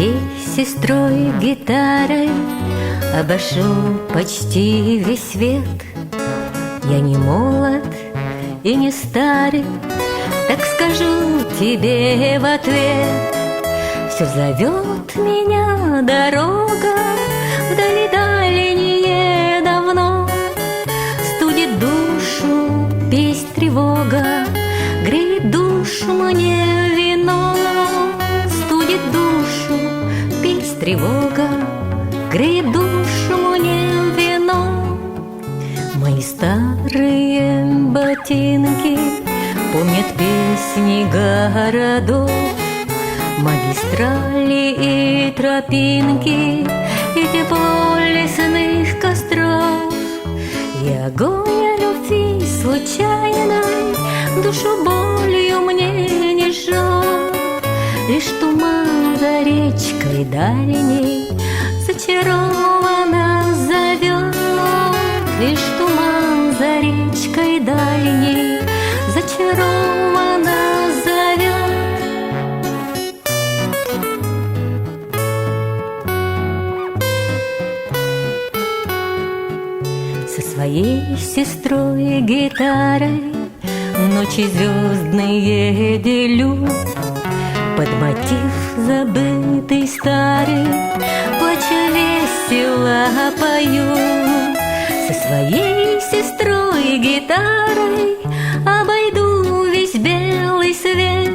своей сестрой гитарой обошел почти весь свет. Я не молод и не старый, так скажу тебе в ответ. Все зовет меня дорога вдали дальние давно. Студит душу песнь тревога, греет душу мне вино. Студит душу песнь тревога, греет душу мне вино. Мои старые ботинки помнят песни городов, магистрали и тропинки, и тепло лесных костров, и огонь любви случайной душу болью мне не жжет. Лишь туман за речкой дальней зачарованно зовет. Лишь туман за речкой дальней зачарованно зовет. Со своей сестрой гитарой ночи звездные делю, под мотив забытый старый плачу весело пою. Со своей сестрой гитарой обойду весь белый свет,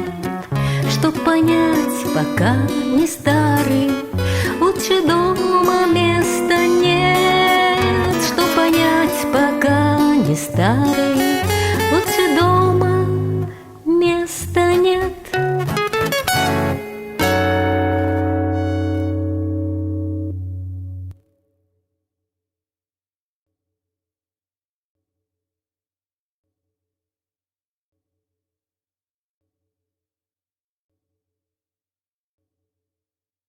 чтоб понять, пока не старый, лучше дома места нет. Чтоб понять, пока не старый,